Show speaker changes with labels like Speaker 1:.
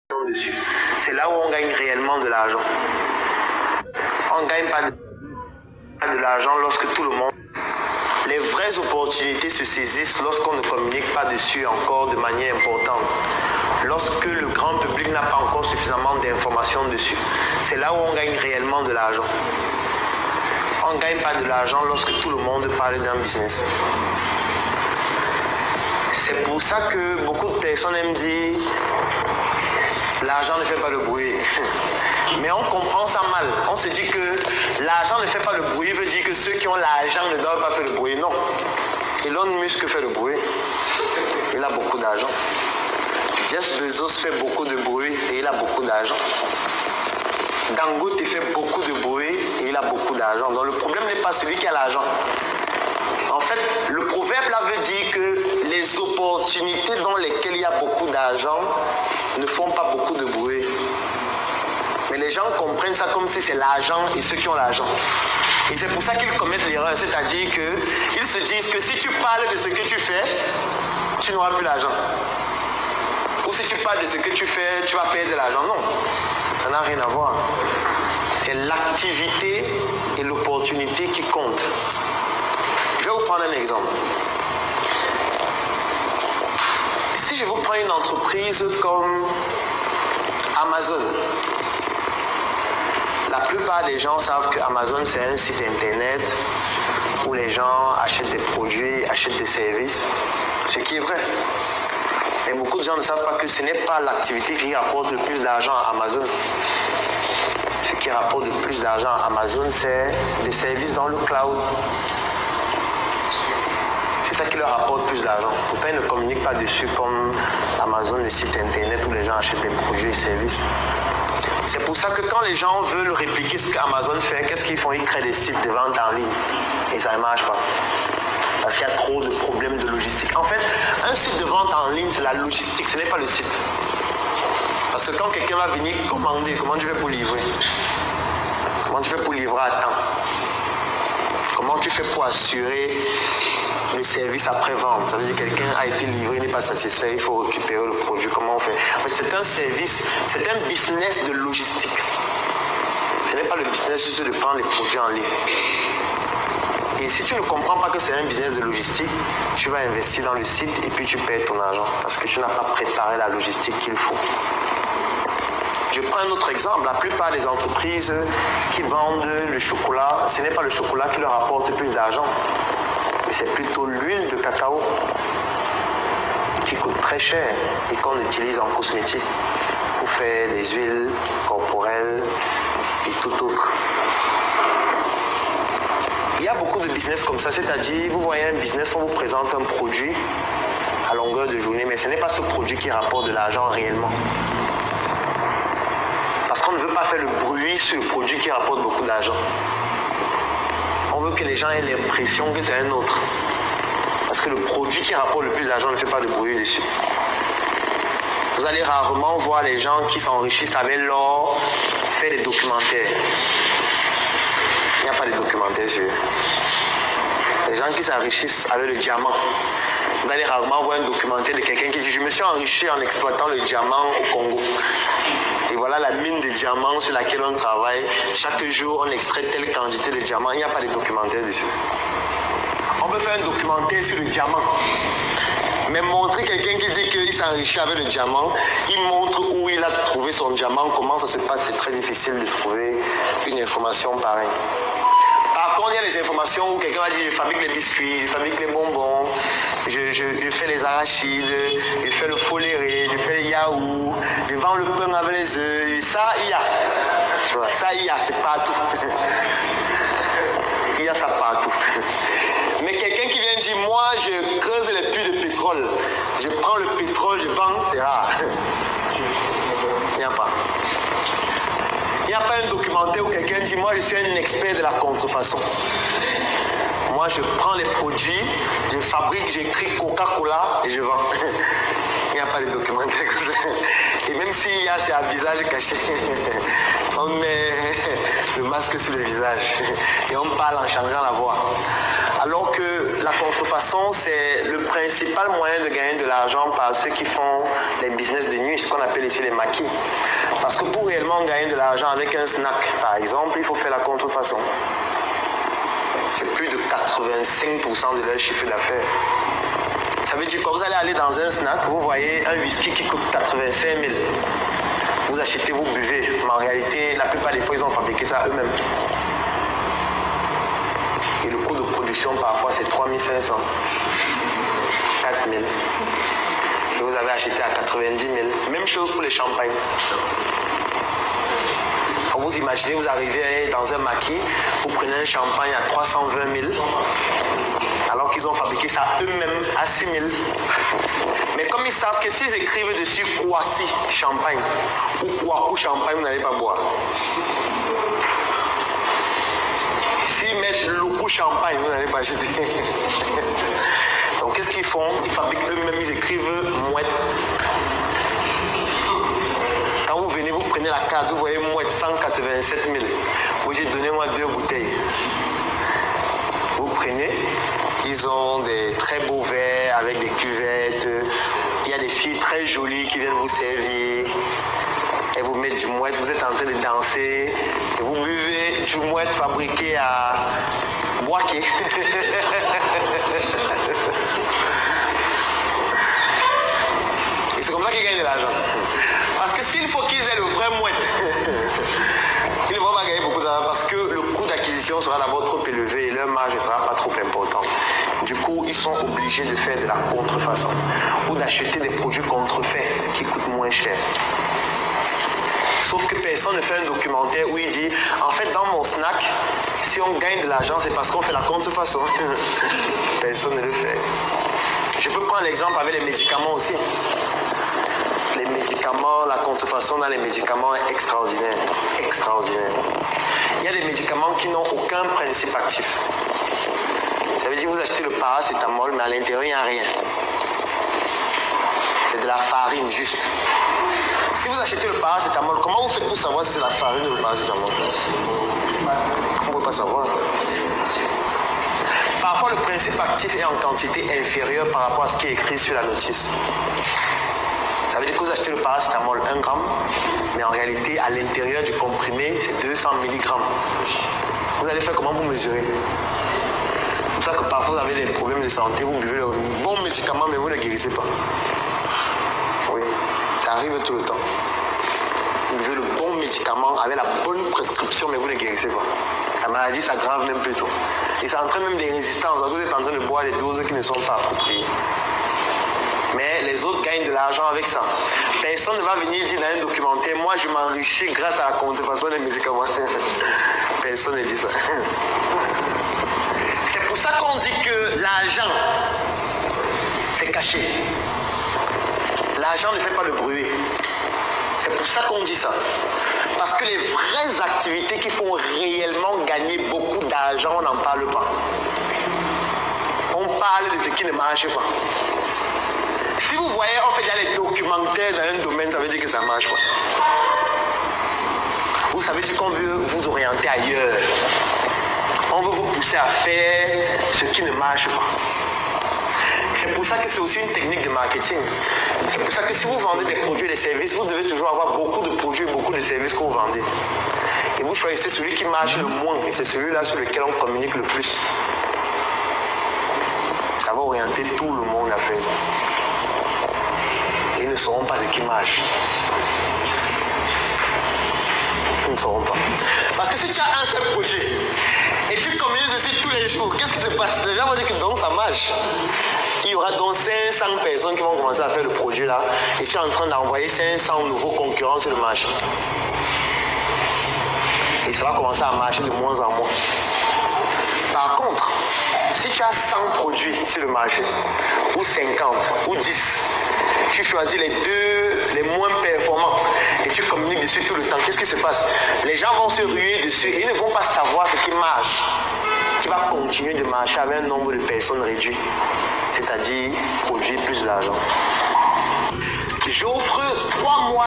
Speaker 1: dessus. C'est là où on gagne réellement de l'argent. On ne gagne pas de l'argent lorsque tout le monde... Les vraies opportunités se saisissent lorsqu'on ne communique pas dessus encore de manière importante. Lorsque le grand public n'a pas encore suffisamment d'informations dessus. C'est là où on gagne réellement de l'argent. On ne gagne pas de l'argent lorsque tout le monde parle d'un business. C'est pour ça que beaucoup de personnes aiment dire l'argent ne fait pas le bruit. Mais on comprend ça mal. On se dit que l'argent ne fait pas le bruit, veut dire que ceux qui ont l'argent ne doivent pas faire le bruit. Non. Elon Musk fait le bruit. Il a beaucoup d'argent. Jeff Bezos fait beaucoup de bruit et il a beaucoup d'argent. Dangote fait beaucoup de bruit et il a beaucoup d'argent. Donc le problème n'est pas celui qui a l'argent. En fait, le proverbe là veut dire que les opportunités dans lesquelles il y a beaucoup d'argent ne font pas beaucoup de bruit. Mais les gens comprennent ça comme si c'est l'argent et ceux qui ont l'argent. Et c'est pour ça qu'ils commettent l'erreur, c'est-à-dire qu'ils se disent que si tu parles de ce que tu fais, tu n'auras plus l'argent. Ou si tu parles de ce que tu fais, tu vas perdre de l'argent. Non, ça n'a rien à voir. C'est l'activité et l'opportunité qui comptent. Je vais vous prendre un exemple. Si je vous prends une entreprise comme Amazon, la plupart des gens savent que Amazon c'est un site internet où les gens achètent des produits, achètent des services, ce qui est vrai. Et beaucoup de gens ne savent pas que ce n'est pas l'activité qui rapporte le plus d'argent à Amazon. Ce qui rapporte le plus d'argent à Amazon, c'est des services dans le cloud. C'est ça qui leur rapporte plus d'argent. Pourtant, ils ne communiquent pas dessus comme Amazon, le site internet où les gens achètent des produits et services. C'est pour ça que quand les gens veulent répliquer ce qu'Amazon fait, qu'est-ce qu'ils font? Ils créent des sites de vente en ligne. Et ça ne marche pas. Parce qu'il y a trop de problèmes de logistique. En fait, un site de vente en ligne, c'est la logistique, ce n'est pas le site. Parce que quand quelqu'un va venir commander, comment tu fais pour livrer? Comment tu fais pour livrer à temps? Comment tu fais pour assurer le service après-vente? Ça veut dire que quelqu'un a été livré, il n'est pas satisfait, il faut récupérer le produit. Comment on fait? En fait, c'est un service, c'est un business de logistique. Ce n'est pas le business juste de prendre les produits en ligne. Et si tu ne comprends pas que c'est un business de logistique, tu vas investir dans le site et puis tu perds ton argent parce que tu n'as pas préparé la logistique qu'il faut. Je prends un autre exemple. La plupart des entreprises qui vendent le chocolat, ce n'est pas le chocolat qui leur apporte plus d'argent, mais c'est plutôt l'huile de cacao qui coûte très cher et qu'on utilise en cosmétique pour faire des huiles corporelles et tout autre. Il y a beaucoup de business comme ça, c'est-à-dire, vous voyez un business, on vous présente un produit à longueur de journée, mais ce n'est pas ce produit qui rapporte de l'argent réellement. Parce qu'on ne veut pas faire le bruit sur le produit qui rapporte beaucoup d'argent. On veut que les gens aient l'impression que c'est un autre. Parce que le produit qui rapporte le plus d'argent ne fait pas de bruit dessus. Vous allez rarement voir les gens qui s'enrichissent avec l'or faire des documentaires. Il n'y a pas de documentaire sur eux. Les gens qui s'enrichissent avec le diamant. Vous allez rarement voir un documentaire de quelqu'un qui dit « Je me suis enrichi en exploitant le diamant au Congo. » Et voilà la mine de diamants sur laquelle on travaille. Chaque jour, on extrait telle quantité de diamants. Il n'y a pas de documentaire dessus. On peut faire un documentaire sur le diamant. Mais montrer quelqu'un qui dit qu'il s'enrichit avec le diamant, il montre où il a trouvé son diamant, comment ça se passe. C'est très difficile de trouver une information pareille. Par contre, il y a les informations où quelqu'un va dire je fabrique les biscuits, je fabrique les bonbons, je fais les arachides, je fais le foléré, je fais les yaourts, je vends le pain avec les œufs. Ça, il y a. Tu vois, ça, il y a, c'est partout. Il y a ça partout. Mais quelqu'un qui vient dire moi, je creuse les puits de pétrole, je prends le pétrole, je vends, c'est rare. Il n'y a pas. Il n'y a pas un documentaire où quelqu'un dit moi je suis un expert de la contrefaçon. Moi je prends les produits, je fabrique, j'écris Coca-Cola et je vends. Il n'y a pas de documentaire comme ça. Et même s'il y a, c'est un visage caché. On met le masque sur le visage et on parle en changeant la voix. Alors que la contrefaçon, c'est le principal moyen de gagner de l'argent par ceux qui font les business de nuit, ce qu'on appelle ici les maquis. Parce que pour réellement gagner de l'argent avec un snack, par exemple, il faut faire la contrefaçon. C'est plus de 85% de leur chiffre d'affaires. Ça veut dire que vous allez aller dans un snack, vous voyez un whisky qui coûte 85 000. Vous achetez, vous buvez. Mais en réalité, la plupart des fois, ils ont fabriqué ça eux-mêmes. Et le coût de production, parfois, c'est 3 500, 4 000. Et vous avez acheté à 90 000. Même chose pour les champagnes. Quand vous imaginez, vous arrivez dans un maquis, vous prenez un champagne à 320 000, alors qu'ils ont fabriqué ça eux-mêmes à 6 000. Mais comme ils savent que s'ils écrivent dessus Kouassi champagne ou Kouakou champagne, vous n'allez pas boire. S'ils mettent Lokou champagne, vous n'allez pas acheter. Donc qu'est-ce qu'ils font? Ils fabriquent eux-mêmes, ils écrivent Mouette. Quand vous venez, vous prenez la carte, vous voyez Mouette 187 000. Vous dites, donnez-moi 2 bouteilles. Vous prenez, ils ont des très beaux verres avec des cuvettes. Il y a des filles très jolies qui viennent vous servir. Elles vous mettent du Mouette, vous êtes en train de danser. Et vous buvez du Mouette fabriqué à Boaké. Et c'est comme ça qu'ils gagnent de l'argent. Parce que s'il faut qu'ils aient le vrai Mouette, ils ne vont pas gagner beaucoup d'argent parce que le coût d'acquisition sera d'abord trop élevé et leur marge ne sera pas trop importante. Du coup, ils sont obligés de faire de la contrefaçon ou d'acheter des produits contrefaits qui coûtent moins cher. Sauf que personne ne fait un documentaire où il dit, en fait, dans mon snack, si on gagne de l'argent, c'est parce qu'on fait la contrefaçon. Personne ne le fait. Je peux prendre l'exemple avec les médicaments aussi. Les médicaments, la contrefaçon dans les médicaments est extraordinaire. Extraordinaire. Il y a des médicaments qui n'ont aucun principe actif. Ça veut dire que vous achetez le paracétamol, mais à l'intérieur, il n'y a rien. C'est de la farine, juste. Si vous achetez le paracétamol, comment vous faites pour savoir si c'est la farine ou le paracétamol? On ne peut pas savoir. Parfois, le principe actif est en quantité inférieure par rapport à ce qui est écrit sur la notice. Ça veut dire que vous achetez le paracétamol 1 gramme, mais en réalité, à l'intérieur du comprimé, c'est 200 mg. Vous allez faire comment vous mesurez? C'est pour ça que parfois, vous avez des problèmes de santé, vous buvez le bon médicament, mais vous ne guérissez pas. Oui, ça arrive tout le temps. Vous buvez le bon médicament avec la bonne prescription, mais vous ne guérissez pas. La maladie s'aggrave même plus tôt. Et ça entraîne même des résistances. Vous êtes en train de boire des doses qui ne sont pas appropriées. Mais les autres gagnent de l'argent avec ça. Personne ne va venir dire dans un documentaire, moi je m'enrichis grâce à la contrefaçon des médicaments. Personne ne dit ça. C'est pour ça qu'on dit que l'argent, c'est caché. L'argent ne fait pas le bruit. C'est pour ça qu'on dit ça. Parce que les vraies activités qui font réellement gagner beaucoup d'argent, on n'en parle pas. On parle de ce qui ne marche pas. Si vous voyez, on fait déjà les documentaires dans un domaine, ça veut dire que ça ne marche pas. Vous savez dire qu'on veut vous orienter ailleurs. On veut vous pousser à faire ce qui ne marche pas. C'est pour ça que c'est aussi une technique de marketing. C'est pour ça que si vous vendez des produits et des services, vous devez toujours avoir beaucoup de produits et beaucoup de services que vous vendez. Et vous choisissez celui qui marche le moins. Et c'est celui-là sur lequel on communique le plus. Ça va orienter tout le monde à faire ça. Et ils ne sauront pas ce qui marche. Ils ne sauront pas. Parce que si tu as un seul projet et tu communiques dessus tous les jours, qu'est-ce qui se passe? Les gens vont dire que donc ça marche. Il y aura donc 500 personnes qui vont commencer à faire le produit là et tu es en train d'envoyer 500 nouveaux concurrents sur le marché. Et ça va commencer à marcher de moins en moins. Par contre, si tu as 100 produits sur le marché, ou 50, ou 10, tu choisis les deux les moins performants et tu communiques dessus tout le temps, qu'est-ce qui se passe? Les gens vont se ruer dessus et ils ne vont pas savoir ce qui marche. Tu vas continuer de marcher avec un nombre de personnes réduit, c'est-à-dire produire plus d'argent. J'offre 3 mois